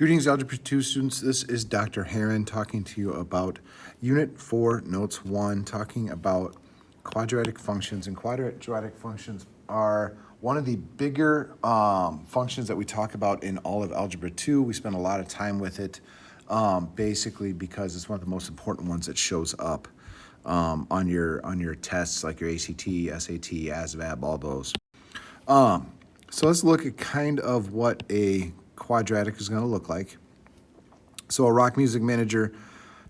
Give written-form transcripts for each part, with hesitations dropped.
Greetings, Algebra 2 students. This is Dr. Heron talking to you about Unit 4, Notes 1, talking about quadratic functions. And quadratic functions are one of the bigger functions that we talk about in all of Algebra 2. We spend a lot of time with it, basically because it's one of the most important ones that shows up on your tests, like your ACT, SAT, ASVAB, all those. So let's look at kind of what a quadratic is going to look like. So a rock music manager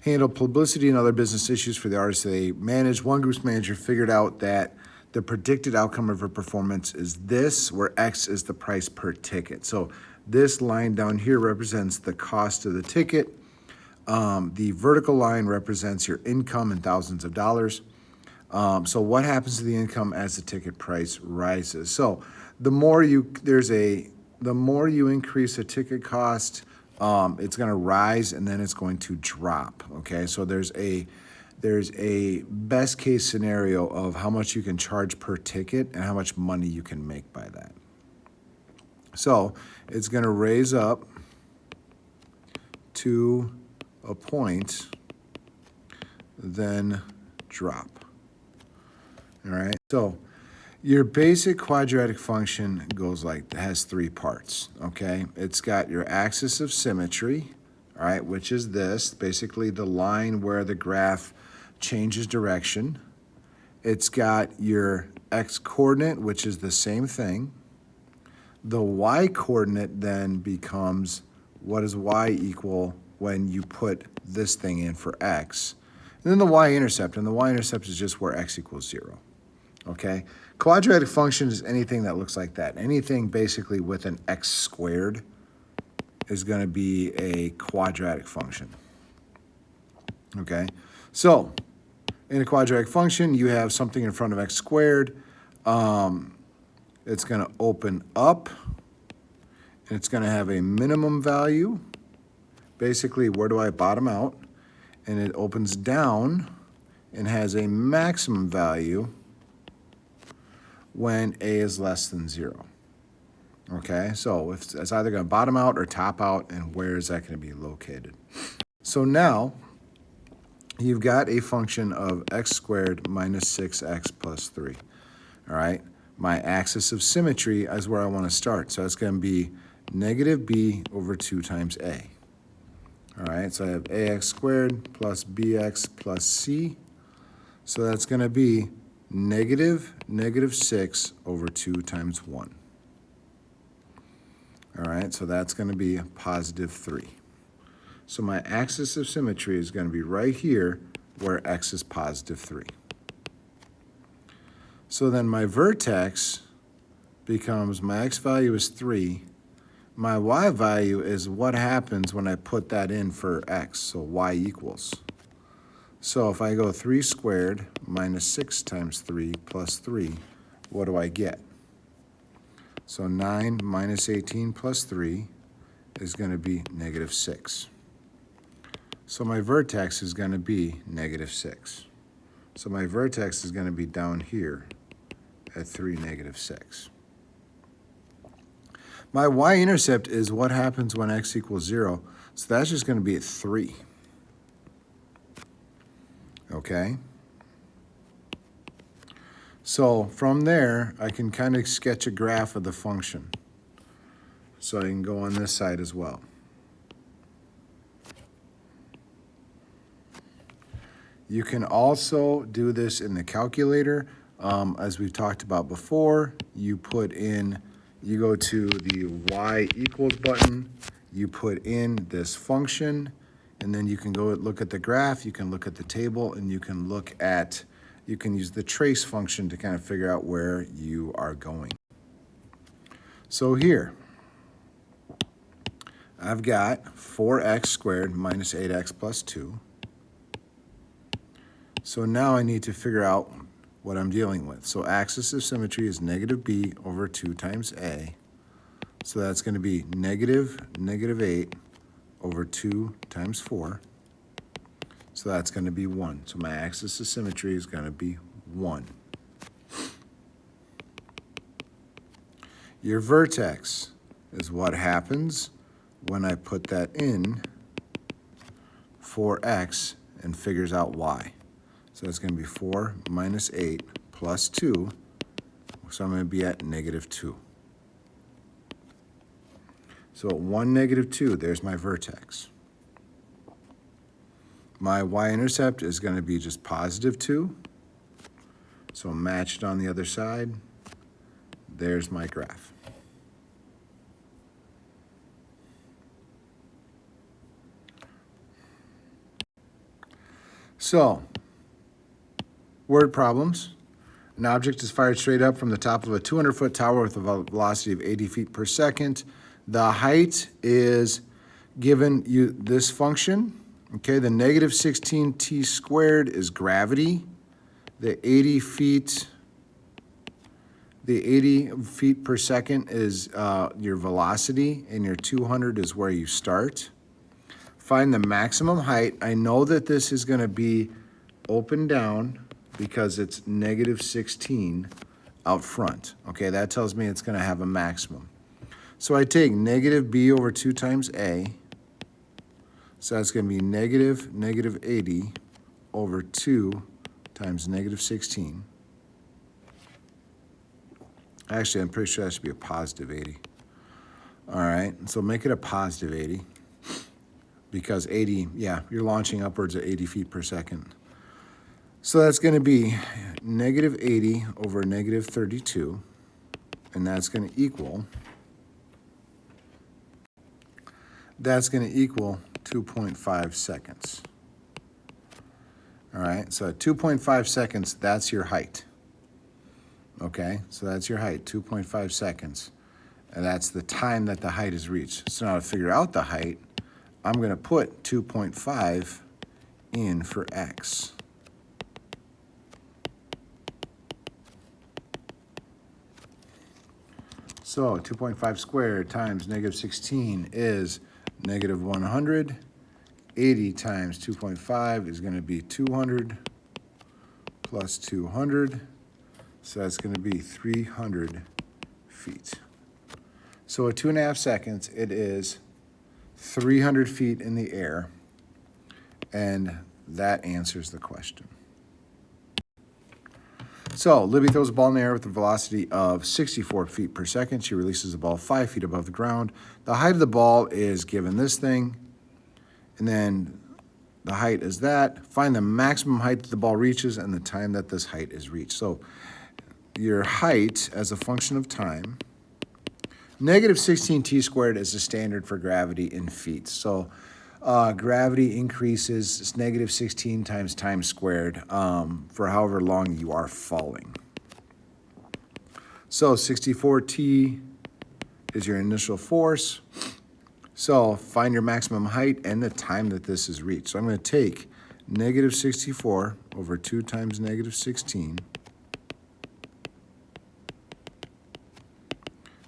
handled publicity and other business issues for the artists they managed. One group's manager figured out that the predicted outcome of her performance is this, where X is the price per ticket. So this line down here represents the cost of the ticket. The vertical line represents your income in thousands of dollars. So what happens to the income as the ticket price rises? So the more you increase the ticket cost, it's going to rise and then it's going to drop. Okay, so there's a best case scenario of how much you can charge per ticket and how much money you can make by that. So it's going to raise up to a point, then drop. All right, so your basic quadratic function has three parts, okay? It's got your axis of symmetry, all right, which is this, basically the line where the graph changes direction. It's got your x-coordinate, which is the same thing. The y-coordinate then becomes what does y equal when you put this thing in for x. And then the y-intercept, and the y-intercept is just where x equals 0. Okay, quadratic function is anything that looks like that. Anything basically with an x squared is going to be a quadratic function. Okay, so in a quadratic function, you have something in front of x squared. It's going to open up, and it's going to have a minimum value. Basically, where do I bottom out? And it opens down and has a maximum value when a is less than 0. Okay, so it's either going to bottom out or top out, and where is that going to be located? So now you've got a function of x squared minus 6x plus 3. All right, my axis of symmetry is where I want to start. So it's going to be negative b over 2 times a. All right, so I have ax squared plus bx plus c. So that's going to be negative 6 over 2 times 1. All right, so that's going to be positive 3. So my axis of symmetry is going to be right here where x is positive 3. So then my vertex becomes, my x value is 3. My y value is what happens when I put that in for x, so y equals. So if I go 3 squared minus 6 times 3 plus 3, what do I get? So 9 minus 18 plus 3 is going to be negative 6. So my vertex is going to be negative 6. So my vertex is going to be down here at 3, negative 6. My y-intercept is what happens when x equals 0. So that's just going to be at 3. Okay? So from there, I can kind of sketch a graph of the function. So I can go on this side as well. You can also do this in the calculator. As we've talked about before, you go to the y equals button, you put in this function, and then you can go look at the graph, you can look at the table, and you can use the trace function to kind of figure out where you are going. So here, I've got 4x squared minus 8x plus 2. So now I need to figure out what I'm dealing with. So axis of symmetry is negative b over 2 times a. So that's going to be negative 8 over 2 times 4. So that's going to be 1. So my axis of symmetry is going to be 1. Your vertex is what happens when I put that in for x and figures out y. So it's going to be 4 minus 8 plus 2, so I'm going to be at -2. So at 1, -2, there's my vertex. My y-intercept is going to be just +2, so matched on the other side. There's my graph. So, word problems. An object is fired straight up from the top of a 200-foot tower with a velocity of 80 feet per second. The height is given you this function. Okay, the -16t squared is gravity. The 80 feet per second is your velocity, and your 200 is where you start. Find the maximum height. I know that this is going to be open down because it's -16 out front. Okay, that tells me it's going to have a maximum. So I take -b over 2 times a. So that's going to be -80 over 2 times -16. Actually, I'm pretty sure that should be a +80. All right, so make it a +80 because 80, yeah, you're launching upwards at 80 feet per second. So that's going to be -80 over -32, and that's going to equal 2.5 seconds. All right, so at 2.5 seconds, that's your height. Okay, so that's your height, 2.5 seconds. And that's the time that the height is reached. So now to figure out the height, I'm going to put 2.5 in for x. So 2.5 squared times -16 is -100. 80 times 2.5 is going to be 200 plus 200. So that's going to be 300 feet. So at 2.5 seconds, it is 300 feet in the air, and that answers the question. So Libby throws a ball in the air with a velocity of 64 feet per second. She releases the ball 5 feet above the ground. The height of the ball is given this thing, and then the height is that. Find the maximum height that the ball reaches and the time that this height is reached. So your height as a function of time, -16t squared is the standard for gravity in feet. So gravity increases, it's -16 times time squared for however long you are falling. So 64t is your initial force. So find your maximum height and the time that this is reached. So I'm going to take -64 over 2 times -16.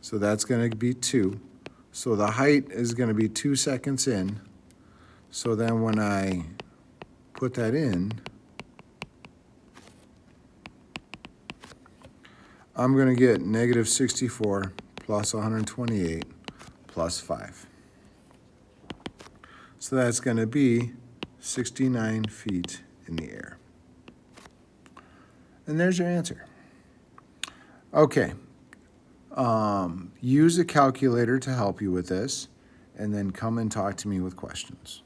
So that's going to be 2. So the height is going to be 2 seconds in. So then when I put that in, I'm going to get -64 plus 128 plus 5. So that's going to be 69 feet in the air. And there's your answer. Okay. Use a calculator to help you with this, and then come and talk to me with questions.